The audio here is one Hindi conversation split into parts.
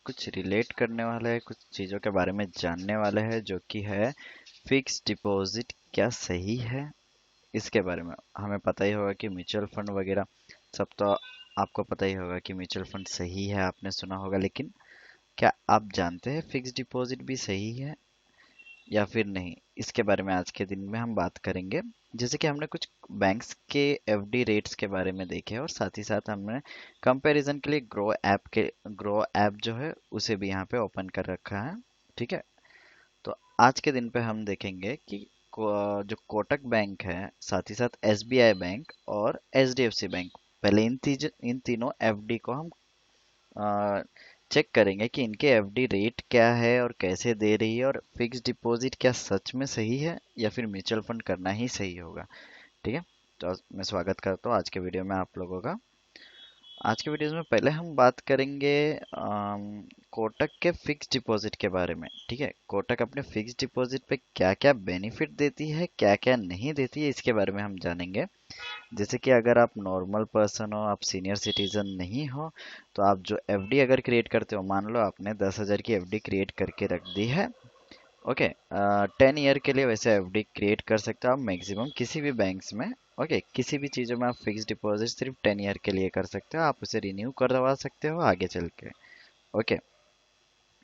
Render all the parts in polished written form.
कुछ रिलेट करने वाला है, कुछ चीज़ों के बारे में जानने वाले हैं, जो कि है फिक्स डिपॉजिट क्या सही है। इसके बारे में हमें पता ही होगा कि म्यूचुअल फंड वगैरह सब तो आपको पता ही होगा कि म्यूचुअल फंड सही है, आपने सुना होगा। लेकिन क्या आप जानते हैं फिक्स डिपॉजिट भी सही है या फिर नहीं? इसके बारे में आज के दिन में हम बात करेंगे। जैसे कि हमने कुछ बैंक्स के एफडी रेट्स के बारे में देखे और साथ ही साथ हमने कंपैरिजन के लिए ग्रो ऐप जो है उसे भी यहाँ पे ओपन कर रखा है। ठीक है। तो आज के दिन पे हम देखेंगे कि जो कोटक बैंक है, साथ ही साथ एसबीआई बैंक और एचडीएफसी बैंक, पहले इन तीनों एफडी को हम चेक करेंगे कि इनके एफडी रेट क्या है और कैसे दे रही है, और फिक्स डिपॉजिट क्या सच में सही है या फिर म्यूचुअल फंड करना ही सही होगा। ठीक है। तो मैं स्वागत करता हूँ आज के वीडियो में आप लोगों का। आज के वीडियोस में पहले हम बात करेंगे कोटक के फिक्स डिपॉजिट के बारे में। ठीक है, कोटक अपने फिक्स डिपॉजिट पे क्या क्या बेनिफिट देती है, क्या क्या नहीं देती है, इसके बारे में हम जानेंगे। जैसे कि अगर आप नॉर्मल पर्सन हो, आप सीनियर सिटीजन नहीं हो, तो आप जो एफडी अगर क्रिएट करते हो, मान लो आपने 10,000 की एफडी क्रिएट करके रख दी है। ओके। 10 ईयर के लिए वैसे एफडी क्रिएट कर सकते हो आप मैक्सिमम किसी भी बैंक्स में। ओके, किसी भी चीज़ों में आप फिक्स डिपॉजिट सिर्फ 10 ईयर के लिए कर सकते हो, आप उसे रिन्यू करवा सकते हो आगे चल के। ओके।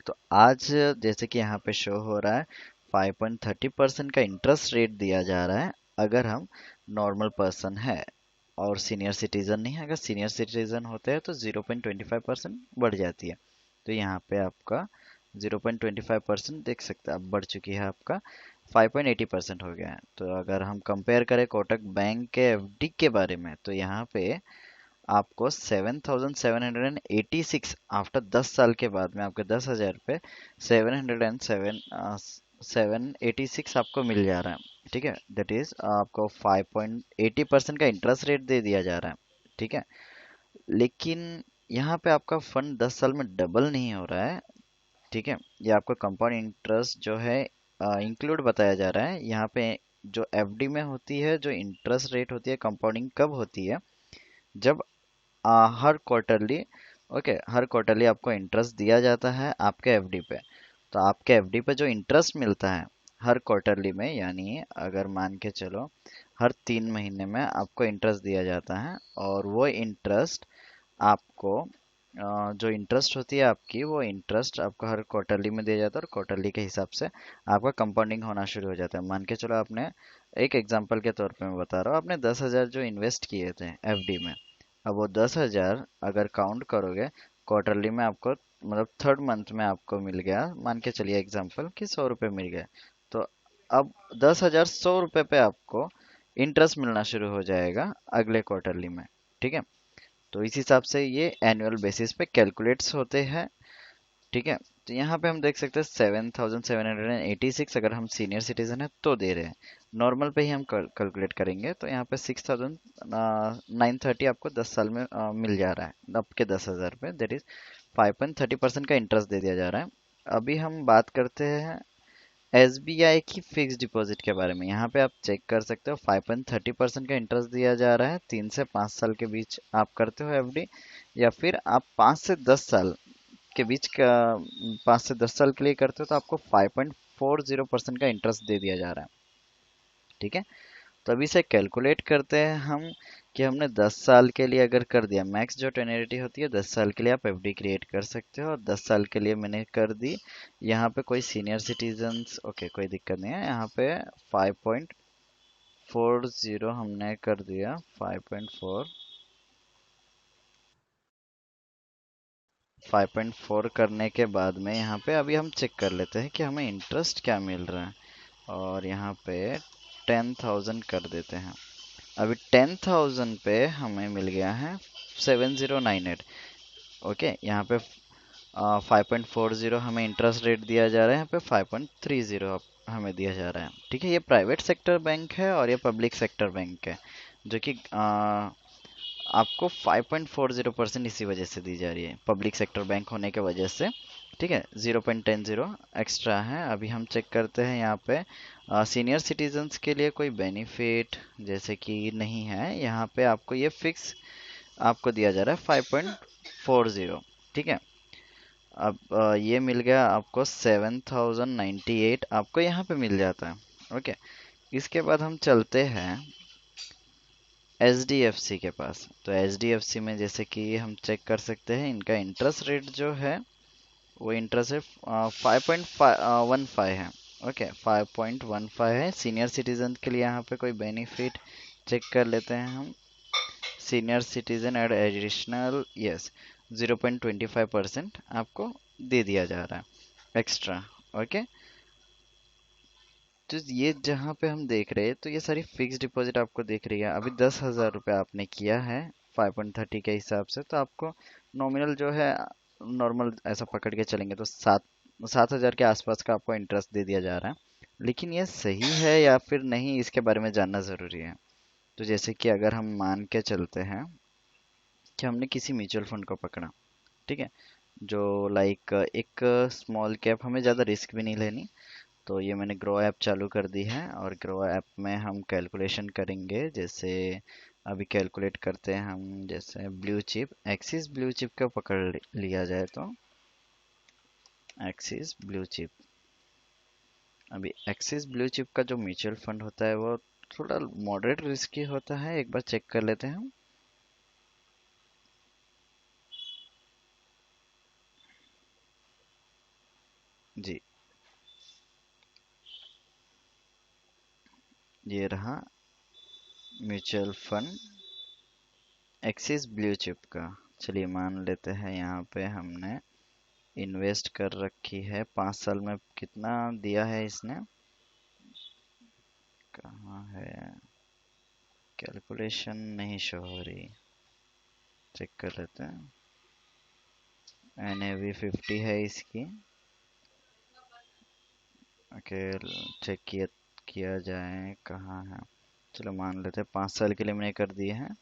तो आज जैसे कि यहाँ पे शो हो रहा है 5.30% का इंटरेस्ट रेट दिया जा रहा है अगर हम नॉर्मल पर्सन है और सीनियर सिटीजन नहीं है। अगर सीनियर सिटीजन होते हैं तो 0.25% बढ़ जाती है। तो यहाँ पे आपका 0.25% देख सकते हैं, अब बढ़ चुकी है, आपका 5.80% हो गया है। तो अगर हम कंपेयर करें कोटक बैंक के एफडी के बारे में, तो यहाँ पे आपको 7,786 आफ्टर 10 साल के बाद में आपके 10,000 पे 786 आपको मिल जा रहा है। ठीक है, दैट इज आपको 5.80% का इंटरेस्ट रेट दे दिया जा रहा है। ठीक है। लेकिन यहाँ पे आपका फंड 10 साल में डबल नहीं हो रहा है। ठीक है, ये आपका कंपाउंड इंटरेस्ट जो है इंक्लूड बताया जा रहा है यहाँ पे। जो एफडी में होती है, जो इंटरेस्ट रेट होती है, कंपाउंडिंग कब होती है? जब हर क्वार्टरली, ओके, हर क्वार्टरली आपको इंटरेस्ट दिया जाता है आपके एफडी पे। तो आपके एफडी पे जो इंटरेस्ट मिलता है हर क्वार्टरली में, यानी अगर मान के चलो हर 3 महीने में आपको इंटरेस्ट दिया जाता है, और वो इंटरेस्ट आपको जो इंटरेस्ट होती है आपकी, वो इंटरेस्ट आपको हर क्वार्टरली में दिया जाता है, और क्वार्टरली के हिसाब से आपका कंपाउंडिंग होना शुरू हो जाता है। मान के चलो आपने, एक एग्जांपल के तौर पे मैं बता रहा हूँ, आपने 10,000 जो इन्वेस्ट किए थे एफडी में, अब वो 10,000 अगर काउंट करोगे क्वार्टरली में, आपको मतलब थर्ड मंथ में आपको मिल गया, मान के चलिए एग्जांपल कि 100 रुपये मिल गए। तो अब 10,000 100 रुपये पे आपको इंटरेस्ट मिलना शुरू हो जाएगा अगले क्वार्टरली में। ठीक है। तो इस हिसाब से ये एनुअल बेसिस पे कैलकुलेट्स होते हैं। ठीक है। तो यहाँ पे हम देख सकते हैं 7,786 अगर हम सीनियर सिटीजन है तो दे रहे हैं। नॉर्मल पे ही हम कैलकुलेट करेंगे तो यहाँ पे 6,930 आपको 10 साल में मिल जा रहा है आपके 10,000 पे, दैट इज 5.30% का इंटरेस्ट दे दिया जा रहा है। अभी हम बात करते हैं एसबीआई की फिक्स डिपॉजिट के बारे में। यहाँ पे आप चेक कर सकते हो 5.30% का इंटरेस्ट दिया जा रहा है। 3 से 5 साल के बीच आप करते हो एफडी, या फिर आप 5 से 10 साल के बीच का, 5 से 10 साल के लिए करते हो तो आपको 5.40% का इंटरेस्ट दे दिया जा रहा है। ठीक है। तो अभी से कैलकुलेट करते हैं हम कि हमने 10 साल के लिए अगर कर दिया, मैक्स जो टेन्योरिटी होती है 10 साल के लिए आप एफडी क्रिएट कर सकते हो, और 10 साल के लिए मैंने कर दी। यहाँ पे कोई सीनियर सिटीजन्स, ओके, कोई दिक्कत नहीं है। यहाँ पे 5.40 हमने कर दिया, 5.4 करने के बाद में यहाँ पे अभी हम चेक कर लेते हैं कि हमें इंटरेस्ट क्या मिल रहा है, और यहाँ पे 10,000 कर देते हैं। अभी 10,000 पे हमें मिल गया है 7,098। ओके, यहाँ पे 5.40 हमें इंटरेस्ट रेट दिया जा रहा है, यहाँ पे 5.30 हमें दिया जा रहा है। ठीक है, ये प्राइवेट सेक्टर बैंक है और ये पब्लिक सेक्टर बैंक है, जो कि आपको 5.40% इसी वजह से दी जा रही है, पब्लिक सेक्टर बैंक होने के वजह से। ठीक है, 0.10 एक्स्ट्रा है। अभी हम चेक करते हैं यहाँ पे सीनियर सिटीजन्स के लिए कोई बेनिफिट जैसे कि नहीं है। यहाँ पे आपको ये फिक्स आपको दिया जा रहा है 5.40। ठीक है। अब ये मिल गया आपको 7098 आपको यहाँ पे मिल जाता है। ओके, इसके बाद हम चलते हैं HDFC के पास। तो HDFC में जैसे कि हम चेक कर सकते हैं, इनका इंटरेस्ट रेट जो है वो इंटरेस्ट रेट 5.15 है। ओके, 5.15 है। सीनियर सिटीजन के लिए यहाँ पे कोई बेनिफिट चेक कर लेते हैं हम। Senior citizen ad additional, yes, 0.25% आपको दे दिया जा रहा है एक्स्ट्रा। ओके, तो ये जहाँ पे हम देख रहे हैं, तो ये सारी फिक्स डिपॉजिट आपको दिख रही है। अभी 10,000 रुपये आपने किया है 5.30 के हिसाब से, तो आपको नॉमिनल जो है, नॉर्मल ऐसा पकड़ के चलेंगे तो 7,000 के आसपास का आपको इंटरेस्ट दे दिया जा रहा है। लेकिन ये सही है या फिर नहीं, इसके बारे में जानना ज़रूरी है। तो जैसे कि अगर हम मान के चलते हैं कि हमने किसी म्यूचुअल फंड को पकड़ा, ठीक है, जो लाइक एक स्मॉल कैप, हमें ज़्यादा रिस्क भी नहीं लेनी। तो ये मैंने ग्रो ऐप चालू कर दी है, और ग्रो ऐप में हम कैलकुलेशन करेंगे। जैसे अभी कैलकुलेट करते हैं हम, जैसे blue chip, axis blue chip का पकड़ लिया जाए तो एक्सिस ब्लू चिप। अभी एक्सिस ब्लू चिप का जो म्यूचुअल फंड होता है वो थोड़ा मॉडरेट रिस्की होता है। एक बार चेक कर लेते हैं हम। जी, ये रहा mutual fund axis blue chip का। चलिए मान लेते हैं यहाँ पे हमने इन्वेस्ट कर रखी है 5 साल में। कितना दिया है इसने, कहाँ है, कैलकुलेशन नहीं शो हो रही, चेक कर लेते हैं। NAV 50 है इसकी। ओके, चेक किया जाए कहाँ है। चलो मान लेते हैं 5 साल के लिए मैंने कर दिए हैं।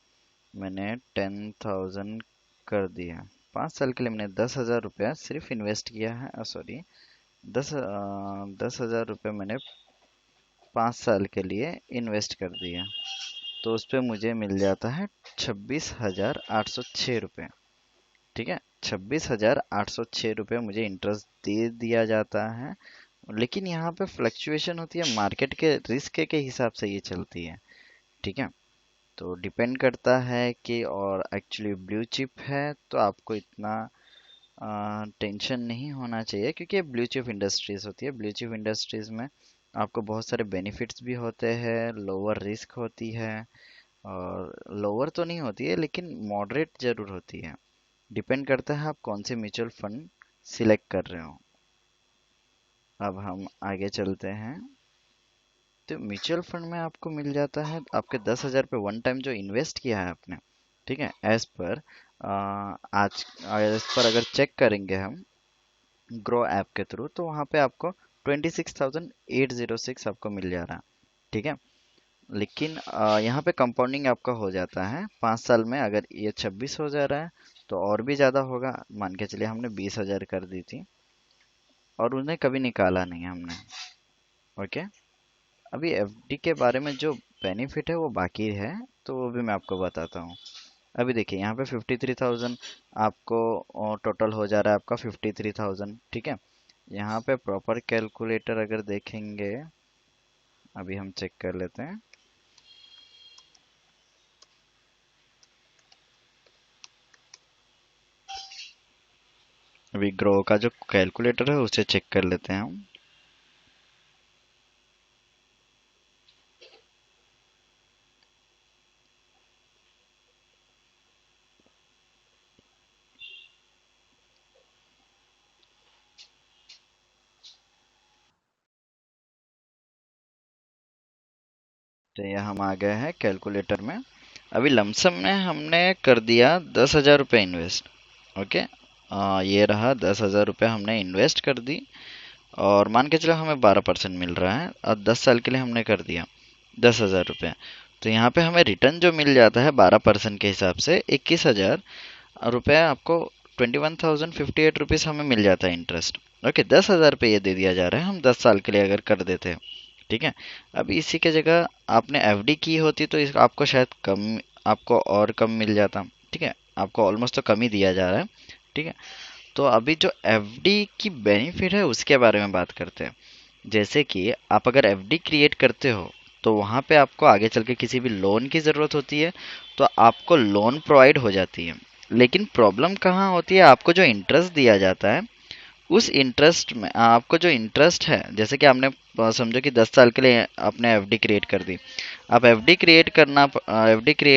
मैंने 10,000 कर दिया। 5 साल के लिए मैंने 10,000 रुपया सिर्फ इन्वेस्ट किया है। सॉरी, 10,000 रुपये मैंने 5 साल के लिए इन्वेस्ट कर दिया। तो उस पर मुझे मिल जाता है 26,806 रुपये। ठीक है, 26,806 रुपये मुझे इंटरेस्ट दे दिया जाता है। लेकिन यहाँ पे फ्लक्चुएशन होती है, मार्केट के रिस्क के हिसाब से ये चलती है। ठीक है, तो डिपेंड करता है कि, और एक्चुअली ब्लू चिप है तो आपको इतना टेंशन नहीं होना चाहिए, क्योंकि ये ब्लू चिप इंडस्ट्रीज होती है। ब्लू चिप इंडस्ट्रीज में आपको बहुत सारे बेनिफिट्स भी होते हैं, लोअर रिस्क होती है, और लोअर तो नहीं होती है लेकिन मॉडरेट जरूर होती है। डिपेंड करता है आप कौन से म्यूचुअल फंड सिलेक्ट कर रहे हो। अब हम आगे चलते हैं। तो म्यूचुअल फंड में आपको मिल जाता है आपके 10,000 पे वन टाइम जो इन्वेस्ट किया है आपने। ठीक है, एज पर आज एज पर अगर चेक करेंगे हम ग्रो ऐप के थ्रू, तो वहाँ पे आपको 26,806 आपको मिल जा रहा है। ठीक है, लेकिन यहाँ पे कंपाउंडिंग आपका हो जाता है 5 साल में। अगर ये 26 हो जा रहा है तो और भी ज़्यादा होगा। मान के चलिए हमने 20,000 कर दी थी और उन्हें कभी निकाला नहीं हमने। ओके, अभी FD के बारे में जो बेनिफिट है वो बाकी है, तो वो भी मैं आपको बताता हूँ। अभी देखिए यहाँ पे 53,000 आपको टोटल हो जा रहा है आपका 53,000। ठीक है, यहाँ पे प्रॉपर कैलकुलेटर अगर देखेंगे, अभी हम चेक कर लेते हैं। अभी ग्रो का जो कैलकुलेटर है उसे चेक कर लेते हैं हम। तो ये हम आ गए हैं कैलकुलेटर में। अभी लमसम में हमने कर दिया 10,000 रुपये इन्वेस्ट। ओके, ये रहा 10,000 रुपये हमने इन्वेस्ट कर दी, और मान के चलो हमें 12% मिल रहा है, और 10 साल के लिए हमने कर दिया 10,000 रुपये। तो यहाँ पे हमें रिटर्न जो मिल जाता है 12% के हिसाब से 21,000 रुपये आपको, 21,058 रुपीज़ हमें मिल जाता है इंटरेस्ट। ओके, 10,000 रुपये ये दे दिया जा रहा है, हम 10 साल के लिए अगर कर देते हैं। ठीक है, अब इसी के जगह आपने FD की होती तो इस आपको शायद कम, आपको और कम मिल जाता। ठीक है, आपको ऑलमोस्ट तो कम ही दिया जा रहा है। ठीक है, तो अभी जो एफडी की बेनिफिट है उसके बारे में बात करते हैं। जैसे कि आप अगर एफडी क्रिएट करते हो तो वहाँ पे आपको आगे चल के किसी भी लोन की ज़रूरत होती है तो आपको लोन प्रोवाइड हो जाती है। लेकिन प्रॉब्लम कहाँ होती है, आपको जो इंटरेस्ट दिया जाता है उस इंटरेस्ट में आपको जो इंटरेस्ट है, जैसे कि आपने समझो कि 10 साल के लिए आपने एफडी क्रिएट कर दी। आप एफडी क्रिएट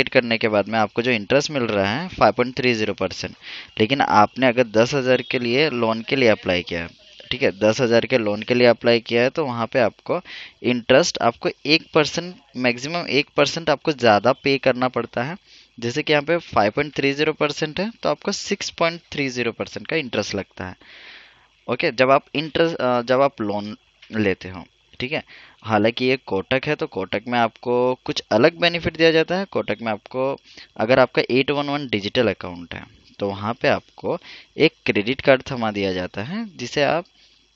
करने के बाद में आपको जो इंटरेस्ट मिल रहा है 5.30%। लेकिन आपने अगर 10,000 के लिए लोन के लिए अप्लाई किया है, ठीक है, 10,000 के लोन के लिए अप्लाई किया है तो वहाँ पे आपको इंटरेस्ट आपको 1%, मैक्सिमम 1% आपको ज़्यादा पे करना पड़ता है। जैसे कि यहाँ पे 5.30% है तो आपको 6.30% का इंटरेस्ट लगता है। ओके, जब आप लोन लेते हो, ठीक है। हालांकि ये कोटक है तो कोटक में आपको कुछ अलग बेनिफिट दिया जाता है। कोटक में आपको अगर आपका 811 डिजिटल अकाउंट है तो वहाँ पे आपको एक क्रेडिट कार्ड थमा दिया जाता है जिसे आप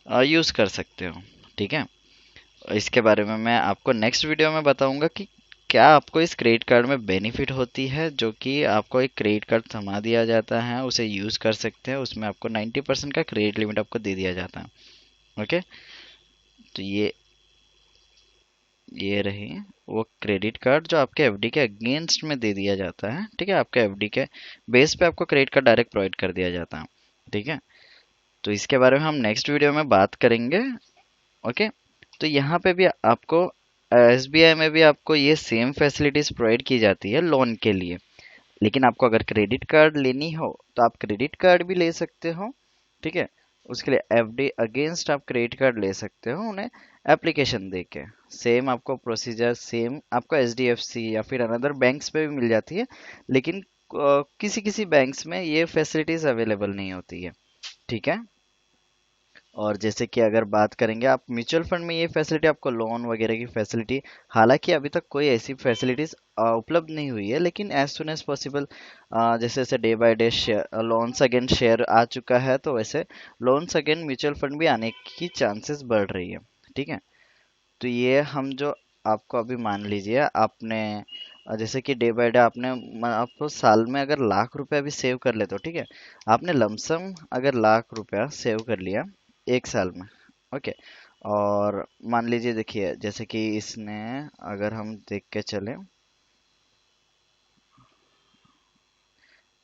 यूज़ कर सकते हो, ठीक है। इसके बारे में मैं आपको नेक्स्ट वीडियो में बताऊंगा कि क्या आपको इस क्रेडिट कार्ड में बेनिफिट होती है, जो कि आपको एक क्रेडिट कार्ड थमा दिया जाता है, उसे यूज़ कर सकते हैं, उसमें आपको 90% का क्रेडिट लिमिट आपको दे दिया जाता है। ओके, तो ये रही वो क्रेडिट कार्ड जो आपके एफडी के अगेंस्ट में दे दिया जाता है, ठीक है। आपके एफडी के बेस पे आपको क्रेडिट कार्ड डायरेक्ट प्रोवाइड कर दिया जाता है, ठीक है। तो इसके बारे में हम नेक्स्ट वीडियो में बात करेंगे। ओके, तो यहाँ पे भी आपको एसबीआई में भी आपको ये सेम फैसिलिटीज प्रोवाइड की जाती है लोन के लिए। लेकिन आपको अगर क्रेडिट कार्ड लेनी हो तो आप क्रेडिट कार्ड भी ले सकते हो, ठीक है। उसके लिए एफडी अगेंस्ट आप क्रेडिट कार्ड ले सकते हो उन्हें एप्लीकेशन दे के। सेम आपको प्रोसीजर सेम आपको एचडीएफसी या फिर अनदर बैंक्स पे भी मिल जाती है। लेकिन किसी किसी बैंक्स में ये फैसिलिटीज अवेलेबल नहीं होती है, ठीक है। और जैसे कि अगर बात करेंगे आप म्यूचुअल फंड में, ये फैसिलिटी आपको लोन वगैरह की फैसिलिटी, हालांकि अभी तक कोई ऐसी फैसिलिटीज उपलब्ध नहीं हुई है, लेकिन एज सुन एज पॉसिबल जैसे जैसे day by day share loans again share आ चुका है तो वैसे लोन्स अगेन म्यूचुअल फंड भी आने की चांसेस बढ़ रही है, ठीक है। तो ये हम जो आपको अभी मान लीजिए आपने जैसे कि डे बाय डे आपने आपको साल में अगर लाख रुपए भी सेव कर लेते हो, ठीक है। आपने लमसम अगर लाख रुपया सेव कर लिया एक साल में, ओके। और मान लीजिए देखिए जैसे कि इसने, अगर हम देख के चले,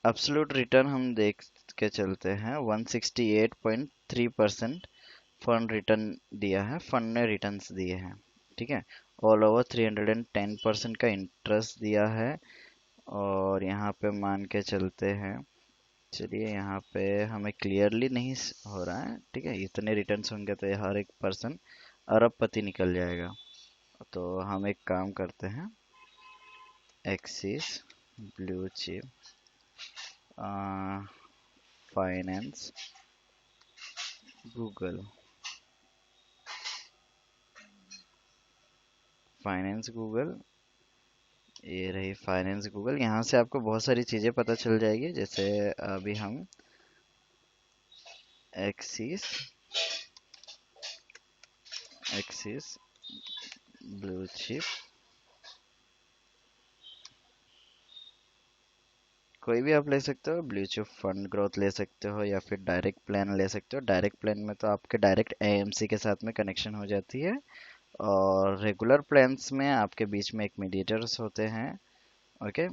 एब्सोल्यूट रिटर्न हम देख के चलते हैं 168.3% फंड रिटर्न दिया है, फंड ने रिटर्न्स दिए हैं, ठीक है। ऑल ओवर 310% का इंटरेस्ट दिया है। और यहाँ पे मान के चलते हैं, चलिए यहाँ पे हमें क्लियरली नहीं हो रहा है, ठीक है। इतने रिटर्न्स होंगे तो ये हर एक पर्सन अरबपति निकल जाएगा। तो हम एक काम करते हैं, axis blue chip finance Google, finance Google, ये रही फाइनेंस गूगल। यहाँ से आपको बहुत सारी चीज़ें पता चल जाएगी। जैसे अभी हम एक्सिस एक्सिस ब्लू चिप, कोई भी आप ले सकते हो, ब्लू चिप फंड ग्रोथ ले सकते हो या फिर डायरेक्ट प्लान ले सकते हो। डायरेक्ट प्लान में तो आपके डायरेक्ट एएमसी के साथ में कनेक्शन हो जाती है। और रेगुलर प्लान्स में आपके बीच में एक मीडिएटर्स होते हैं, ओके।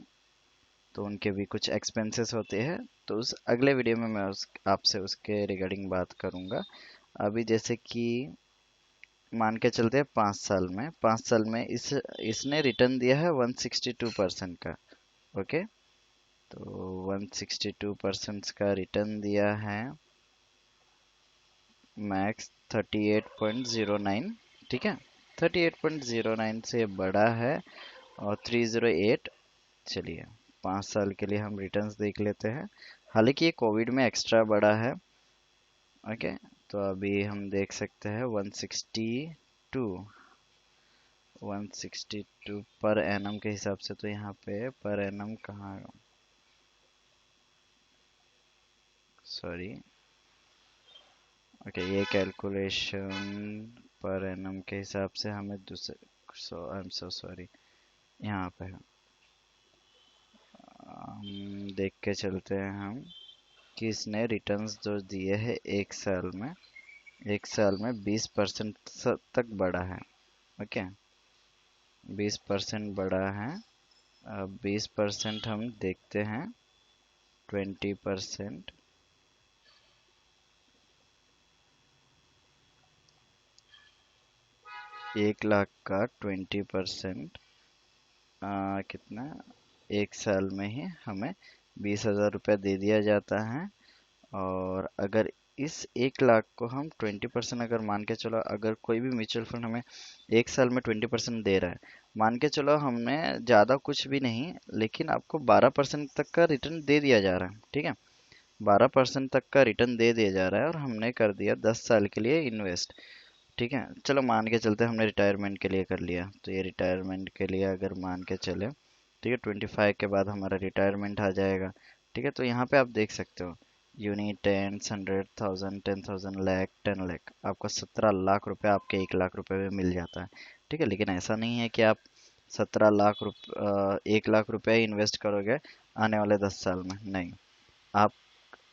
तो उनके भी कुछ एक्सपेंसेस होते हैं। तो उस अगले वीडियो में मैं आपसे उसके रिगार्डिंग बात करूंगा। अभी जैसे कि मान के चलते हैं 5 साल में, 5 साल में इसने रिटर्न दिया है 162% का, ओके। तो 162% का रिटर्न दिया है, मैक्स 38.09, ठीक है। 38.09 से बड़ा है, और 308। चलिए 5 साल के लिए हम रिटर्न्स देख लेते हैं। हालांकि ये कोविड में एक्स्ट्रा बड़ा है, ओके। तो अभी हम देख सकते हैं 162 पर एनम के हिसाब से। तो यहाँ पे पर एनम कहाँ, सॉरी, ओके, ये कैलकुलेशन पर एनम के हिसाब से हमें दूसरे, सो आई एम सो सॉरी, यहाँ पे हम देख के चलते हैं हम। कि इसने रिटर्न्स जो दिए हैं एक साल में 20% तक बढ़ा है। ओके, 20% बढ़ा है। अब 20% हम देखते हैं। 20%, 1 लाख का 20% कितना, एक साल में ही हमें 20,000 रुपया दे दिया जाता है। और अगर इस 1 लाख को हम 20% अगर मान के चलो, अगर कोई भी म्यूचुअल फंड हमें एक साल में 20% दे रहा है, मान के चलो हमने ज़्यादा कुछ भी नहीं, लेकिन आपको 12% तक का रिटर्न दे दिया जा रहा है। ठीक है, 12% तक का रिटर्न दे दिया जा रहा है और हमने कर दिया 10 साल के लिए इन्वेस्ट। ठीक है, चलो मान के चलते हैं हमने रिटायरमेंट के लिए कर लिया, तो ये रिटायरमेंट के लिए अगर मान के चले, ठीक है, 25 के बाद हमारा रिटायरमेंट आ जाएगा। ठीक है, तो यहाँ पे आप देख सकते हो यूनिट, टेंस, 100,000, 10,000, लाख, 10 लाख, आपका 17 लाख रुपए आपके 1 लाख रुपए में मिल जाता है। ठीक है, लेकिन ऐसा नहीं है कि आप 1 लाख रुपए इन्वेस्ट करोगे आने वाले 10 साल में, नहीं। आप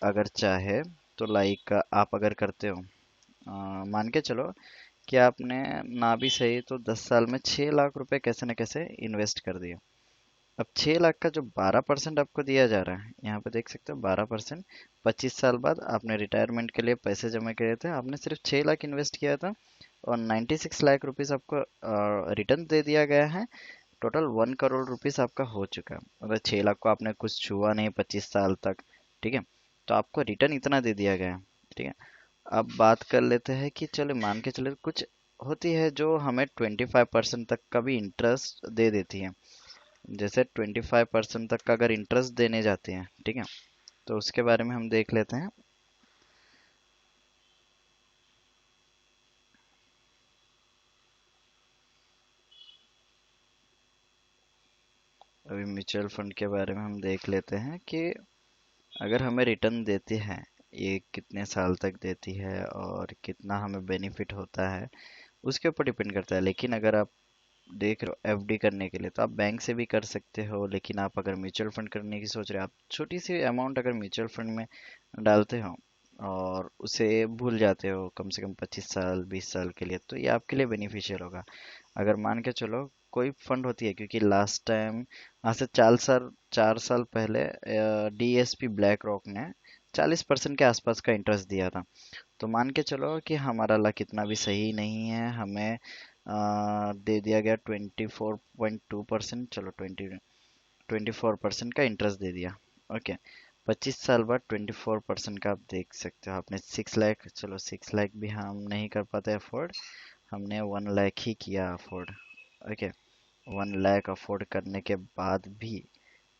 अगर चाहे तो लाइक आप अगर करते हो, मान के चलो कि आपने ना भी सही तो 10 साल में 6 लाख रुपए कैसे न कैसे इन्वेस्ट कर दिए। अब 6 लाख का जो 12% आपको दिया जा रहा है, यहाँ पे देख सकते हो 12%। 25 साल बाद आपने रिटायरमेंट के लिए पैसे जमा किए थे, आपने सिर्फ 6 लाख इन्वेस्ट किया था और 96 लाख रुपीज आपको रिटर्न दे दिया गया है। टोटल 1 करोड़ रुपीज आपका हो चुका है। अगर 6 लाख को आपने कुछ छुआ नहीं 25 साल तक, ठीक है, तो आपको रिटर्न इतना दे दिया गया है। ठीक है, अब बात कर लेते हैं कि चलो मान के चले कुछ होती है जो हमें 25% तक का भी इंटरेस्ट दे देती है। जैसे 25% तक का अगर इंटरेस्ट देने जाते हैं, ठीक है, तो उसके बारे में हम देख लेते हैं। अभी म्यूचुअल फंड के बारे में हम देख लेते हैं कि अगर हमें रिटर्न देती है, ये कितने साल तक देती है और कितना हमें बेनिफिट होता है, उसके ऊपर डिपेंड करता है। लेकिन अगर आप देख रहे हो एफडी करने के लिए, तो आप बैंक से भी कर सकते हो, लेकिन आप अगर म्यूचुअल फंड करने की सोच रहे हो, आप छोटी सी अमाउंट अगर म्यूचुअल फंड में डालते हो और उसे भूल जाते हो कम से कम 25 साल 20 साल के लिए, तो ये आपके लिए बेनिफिशियल होगा। अगर मान के चलो कोई फंड होती है, क्योंकि लास्ट टाइम आज से 4 साल पहले डीएसपी ब्लैक रॉक ने 40% के आसपास का इंटरेस्ट दिया था। तो मान के चलो कि हमारा लक इतना भी सही नहीं है, हमें दे दिया गया 24.2%, चलो 24% का इंटरेस्ट दे दिया। ओके, 25 साल बाद 24% का आप देख सकते हो आपने 6 लाख, चलो 6 लाख भी हम नहीं कर पाते अफोर्ड, हमने 1 लाख ही किया अफोर्ड। ओके, 1 लाख अफोर्ड करने के बाद भी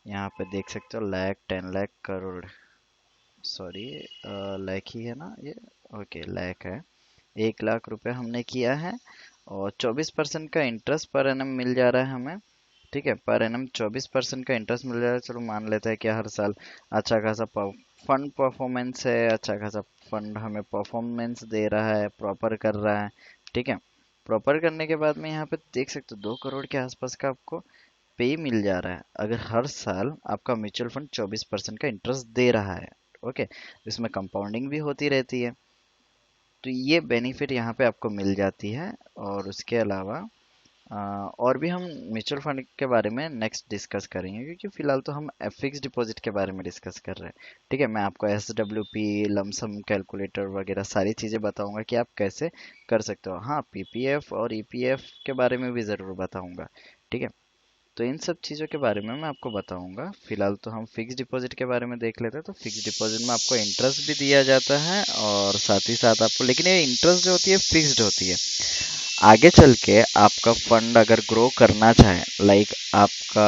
यहाँ पे देख सकते हो लाख, 10 लाख, करोड़, सॉरी लाख ही है ना ये, ओके लाख है। 1 लाख रुपए हमने किया है और 24% का इंटरेस्ट पर एनम मिल जा रहा है हमें। ठीक है, पर एनम 24% का इंटरेस्ट मिल रहा है। चलो मान लेते हैं कि हर साल अच्छा खासा फंड परफॉर्मेंस है, अच्छा खासा फंड हमें परफॉर्मेंस दे रहा है, प्रॉपर कर रहा है। ठीक है, प्रॉपर करने के बाद में यहाँ पे देख सकते हो 2 करोड़ के आसपास का आपको पे मिल जा रहा है, अगर हर साल आपका म्यूचुअल फंड 24% का इंटरेस्ट दे रहा है। ओके, इसमें कंपाउंडिंग भी होती रहती है, तो ये बेनिफिट यहाँ पे आपको मिल जाती है। और उसके अलावा और भी हम म्यूचुअल फंड के बारे में नेक्स्ट डिस्कस करेंगे, क्योंकि फिलहाल तो हम फिक्स डिपॉजिट के बारे में डिस्कस कर रहे हैं। ठीक है, मैं आपको SWP, लमसम कैलकुलेटर वगैरह सारी चीज़ें बताऊंगा कि आप कैसे कर सकते हो। हाँ, PPF और EPF के बारे में भी ज़रूर बताऊंगा। ठीक है, तो इन सब चीज़ों के बारे में मैं आपको बताऊंगा। फिलहाल तो हम फिक्स डिपॉजिट के बारे में देख लेते हैं। तो फिक्स डिपॉजिट में आपको इंटरेस्ट भी दिया जाता है और साथ ही साथ आपको, लेकिन ये इंटरेस्ट जो होती है फिक्स्ड होती है। आगे चल के आपका फंड अगर ग्रो करना चाहे, लाइक आपका,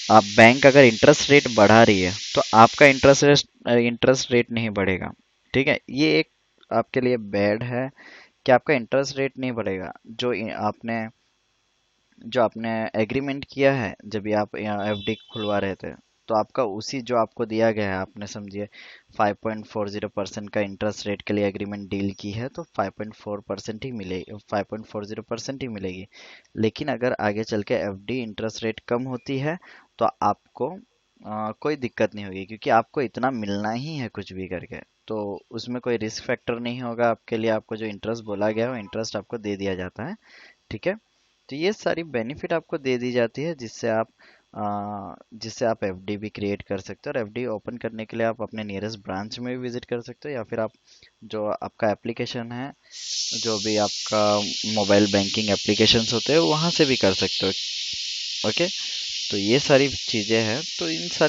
आप बैंक अगर इंटरेस्ट रेट बढ़ा रही है तो आपका इंटरेस्ट रेट नहीं बढ़ेगा। ठीक है, ये एक आपके लिए बैड है कि आपका इंटरेस्ट रेट नहीं बढ़ेगा। जो आपने एग्रीमेंट किया है जब भी आप एफडी खुलवा रहे थे, तो आपका उसी जो आपको दिया गया है, आपने समझिए 5.40% का इंटरेस्ट रेट के लिए एग्रीमेंट डील की है, तो 5.4% ही मिलेगी, 5.40% ही मिलेगी। लेकिन अगर आगे चल के एफडी इंटरेस्ट रेट कम होती है तो आपको कोई दिक्कत नहीं होगी, क्योंकि आपको इतना मिलना ही है कुछ भी करके। तो उसमें कोई रिस्क फैक्टर नहीं होगा आपके लिए। आपको जो इंटरेस्ट बोला गया है वो इंटरेस्ट आपको दे दिया जाता है। ठीक है। तो ये सारी बेनिफिट आपको दे दी जाती है, जिससे आप एफडी भी क्रिएट कर सकते हो। और एफडी ओपन करने के लिए आप अपने नियरेस्ट ब्रांच में भी विजिट कर सकते हो, या फिर आप जो आपका एप्लीकेशन है, जो भी आपका मोबाइल बैंकिंग एप्लीकेशंस होते हैं, वहां से भी कर सकते हो। ओके। तो ये सारी चीजें हैं। तो इन